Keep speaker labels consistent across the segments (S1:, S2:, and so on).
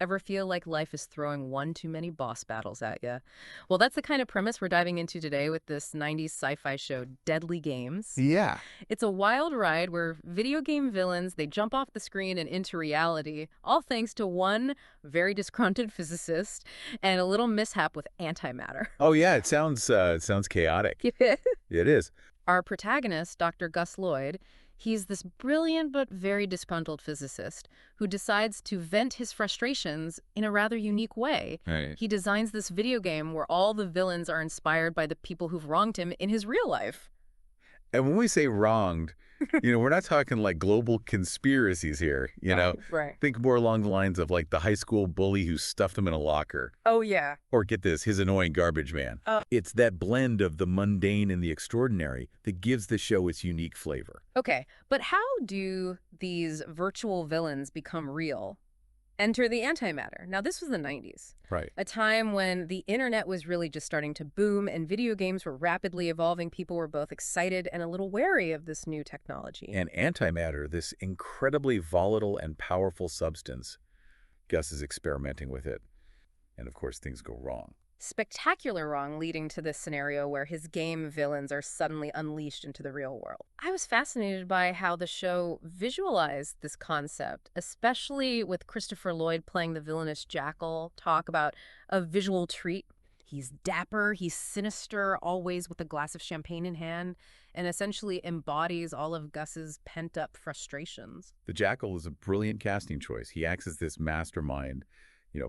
S1: Ever feel like life is throwing one too many boss battles at you? Well, that's the kind of premise we're diving into today with this 90s sci-fi show, Deadly Games.
S2: Yeah.
S1: It's a wild ride where video game villains, they jump off the screen and into reality, all thanks to one very disgruntled physicist and a little mishap with antimatter.
S2: Oh, yeah. It sounds chaotic. It is.
S1: Our protagonist, Dr. Gus Lloyd, he's this brilliant but very disgruntled physicist who decides to vent his frustrations in a rather unique way.
S2: Right.
S1: He designs this video game where all the villains are inspired by the people who've wronged him in his real life.
S2: And when we say wronged, we're not talking like global conspiracies here.
S1: Right.
S2: Think more along the lines of like the high school bully who stuffed him in a locker.
S1: Oh, yeah.
S2: Or get this, his annoying garbage man. It's that blend of the mundane and the extraordinary that gives the show its unique flavor.
S1: Okay, but how do these virtual villains become real? Enter the antimatter. Now, this was the 90s.
S2: Right.
S1: A time when the internet was really just starting to boom and video games were rapidly evolving. People were both excited and a little wary of this new technology.
S2: And antimatter, this incredibly volatile and powerful substance, Gus is experimenting with it. And of course, things go wrong.
S1: Spectacular wrong, leading to this scenario where his game villains are suddenly unleashed into the real world. I was fascinated by how the show visualized this concept, especially with Christopher Lloyd playing the villainous Jackal. Talk about a visual treat. He's dapper, he's sinister, always with a glass of champagne in hand, and essentially embodies all of Gus's pent-up frustrations.
S2: The Jackal is a brilliant casting choice. He acts as this mastermind,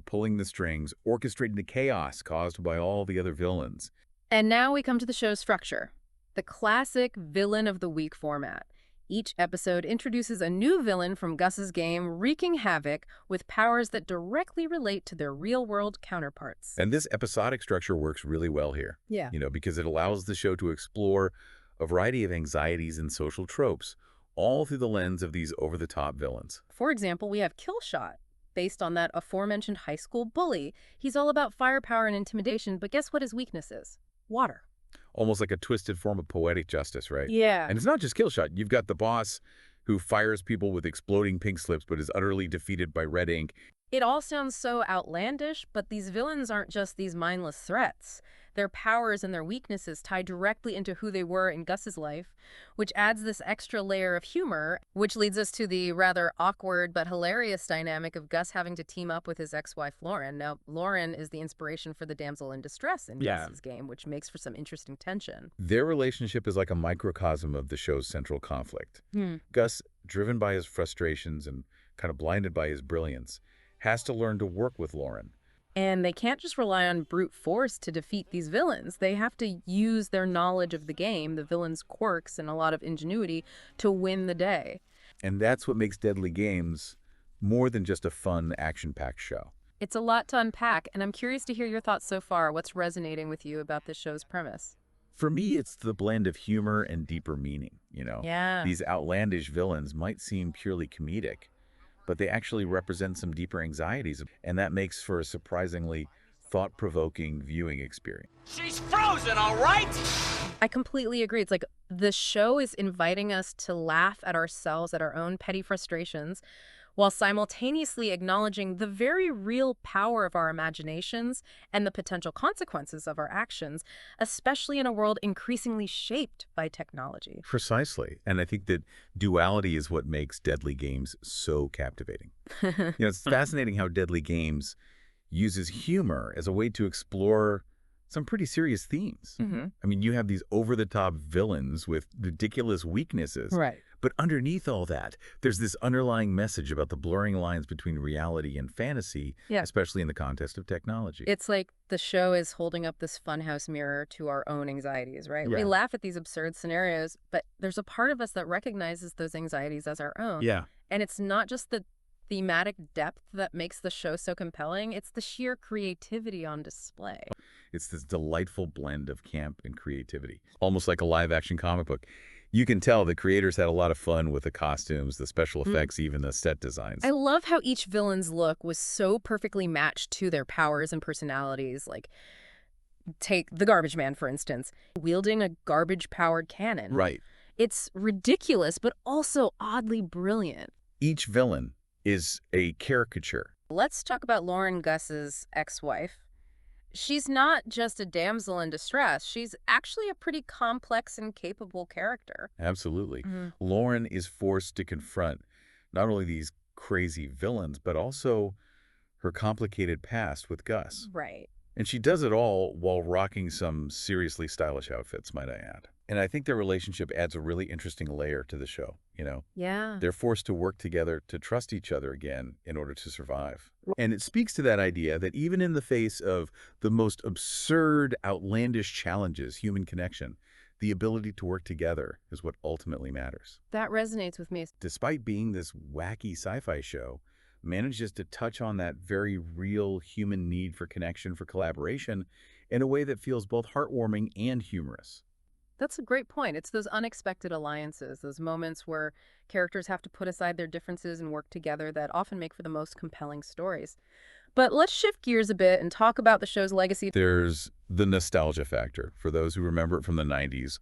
S2: pulling the strings, orchestrating the chaos caused by all the other villains.
S1: And now we come to the show's structure, the classic villain of the week format. Each episode introduces a new villain from Gus's game, wreaking havoc with powers that directly relate to their real-world counterparts.
S2: And this episodic structure works really well here.
S1: Yeah.
S2: Because it allows the show to explore a variety of anxieties and social tropes, all through the lens of these over-the-top villains.
S1: For example, we have Killshot, based on that aforementioned high school bully. He's all about firepower and intimidation, but guess what his weakness is? Water.
S2: Almost like a twisted form of poetic justice, right?
S1: Yeah.
S2: And it's not just Killshot. You've got the boss who fires people with exploding pink slips but is utterly defeated by red ink.
S1: It all sounds so outlandish, but these villains aren't just these mindless threats. Their powers and their weaknesses tie directly into who they were in Gus's life, which adds this extra layer of humor, which leads us to the rather awkward but hilarious dynamic of Gus having to team up with his ex-wife, Lauren. Now, Lauren is the inspiration for the damsel in distress in Gus's game, which makes for some interesting tension.
S2: Their relationship is like a microcosm of the show's central conflict. Gus, driven by his frustrations and kind of blinded by his brilliance, has to learn to work with Lauren.
S1: And they can't just rely on brute force to defeat these villains. They have to use their knowledge of the game, the villains' quirks, and a lot of ingenuity to win the day.
S2: And that's what makes Deadly Games more than just a fun, action-packed show.
S1: It's a lot to unpack, and I'm curious to hear your thoughts so far. What's resonating with you about this show's premise?
S2: For me, it's the blend of humor and deeper meaning,
S1: Yeah.
S2: These outlandish villains might seem purely comedic, but they actually represent some deeper anxieties, and that makes for a surprisingly thought-provoking viewing experience.
S3: She's frozen, all right?
S1: I completely agree. It's like the show is inviting us to laugh at ourselves, at our own petty frustrations, while simultaneously acknowledging the very real power of our imaginations and the potential consequences of our actions, especially in a world increasingly shaped by technology.
S2: Precisely. And I think that duality is what makes Deadly Games so captivating. It's fascinating how Deadly Games uses humor as a way to explore some pretty serious themes. I mean, you have these over-the-top villains with ridiculous weaknesses.
S1: Right.
S2: But underneath all that, there's this underlying message about the blurring lines between reality and fantasy, especially in the context of technology.
S1: It's like the show is holding up this funhouse mirror to our own anxieties, right?
S2: Yeah.
S1: We laugh at these absurd scenarios, but there's a part of us that recognizes those anxieties as our own.
S2: Yeah.
S1: And it's not just the thematic depth that makes the show so compelling, it's the sheer creativity on display.
S2: It's this delightful blend of camp and creativity, almost like a live-action comic book. You can tell the creators had a lot of fun with the costumes, the special effects, even the set designs.
S1: I love how each villain's look was so perfectly matched to their powers and personalities. Like, take the Garbage Man, for instance, wielding a garbage-powered cannon.
S2: Right.
S1: It's ridiculous, but also oddly brilliant.
S2: Each villain is a caricature
S1: Let's talk about Lauren Gus's ex-wife. She's not just a damsel in distress. She's actually a pretty complex and capable character.
S2: Absolutely.
S1: Mhm.
S2: Lauren is forced to confront not only these crazy villains, but also her complicated past with Gus.
S1: Right.
S2: And she does it all while rocking some seriously stylish outfits, might I add. And I think their relationship adds a really interesting layer to the show, you know?
S1: Yeah.
S2: They're forced to work together to trust each other again in order to survive. And it speaks to that idea that even in the face of the most absurd, outlandish challenges, human connection, the ability to work together is what ultimately matters.
S1: That resonates with me.
S2: Despite being this wacky sci-fi show, manages to touch on that very real human need for connection, for collaboration, in a way that feels both heartwarming and humorous.
S1: That's a great point. It's those unexpected alliances, those moments where characters have to put aside their differences and work together that often make for the most compelling stories. But let's shift gears a bit and talk about the show's legacy.
S2: There's the nostalgia factor. For those who remember it from the 90s,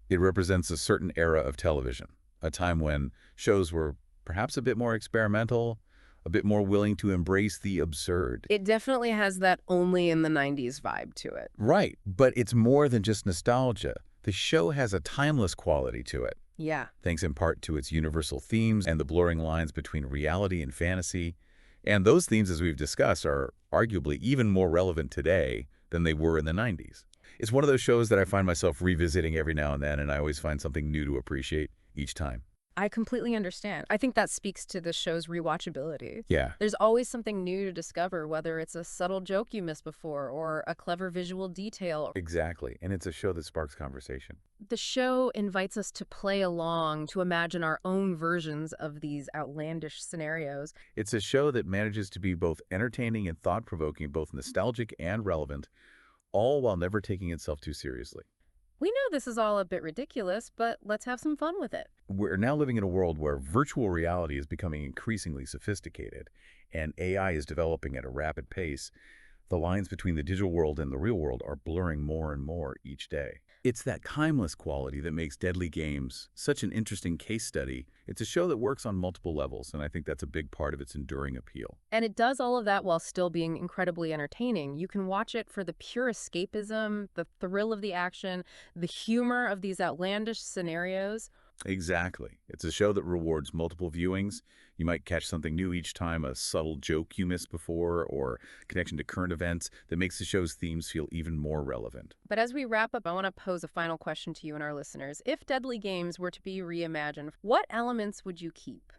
S2: it represents a certain era of television, a time when shows were perhaps a bit more experimental, a bit more willing to embrace the absurd.
S1: It definitely has that only in the 90s vibe to it.
S2: Right, but it's more than just nostalgia. The show has a timeless quality to it,
S1: Yeah.
S2: thanks in part to its universal themes and the blurring lines between reality and fantasy. And those themes, as we've discussed, are arguably even more relevant today than they were in the 90s. It's one of those shows that I find myself revisiting every now and then, and I always find something new to appreciate each time.
S1: I completely understand. I think that speaks to the show's rewatchability.
S2: Yeah,
S1: There's always something new to discover, whether it's a subtle joke you missed before or a clever visual detail.
S2: exactly. And it's a show that sparks conversation.
S1: The show invites us to play along, to imagine our own versions of these outlandish scenarios.
S2: It's a show that manages to be both entertaining and thought-provoking, both nostalgic and relevant, all while never taking itself too seriously.
S1: We know this is all a bit ridiculous, but let's have some fun with it.
S2: We're now living in a world where virtual reality is becoming increasingly sophisticated, and AI is developing at a rapid pace. The lines between the digital world and the real world are blurring more and more each day. It's that timeless quality that makes Deadly Games such an interesting case study. It's a show that works on multiple levels, and I think that's a big part of its enduring appeal.
S1: And it does all of that while still being incredibly entertaining. You can watch it for the pure escapism, the thrill of the action, the humor of these outlandish scenarios.
S2: Exactly. It's a show that rewards multiple viewings. You might catch something new each time, a subtle joke you missed before, or connection to current events that makes the show's themes feel even more relevant.
S1: But as we wrap up, I want to pose a final question to you and our listeners. If Deadly Games were to be reimagined, what elements would you keep?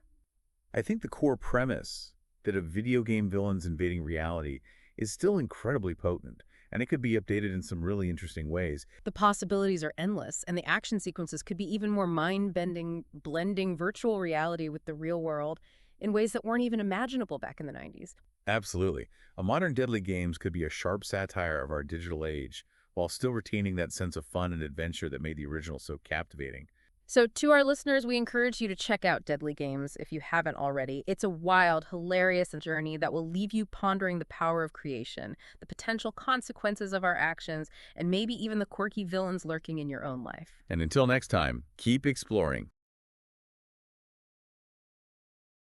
S2: I think the core premise that a video game villain's invading reality is still incredibly potent, and it could be updated in some really interesting ways.
S1: The possibilities are endless, and the action sequences could be even more mind-bending, blending virtual reality with the real world in ways that weren't even imaginable back in the 90s.
S2: Absolutely. A modern Deadly Games could be a sharp satire of our digital age, while still retaining that sense of fun and adventure that made the original so captivating.
S1: So to our listeners, we encourage you to check out Deadly Games if you haven't already. It's a wild, hilarious journey that will leave you pondering the power of creation, the potential consequences of our actions, and maybe even the quirky villains lurking in your own life.
S2: And until next time, keep exploring.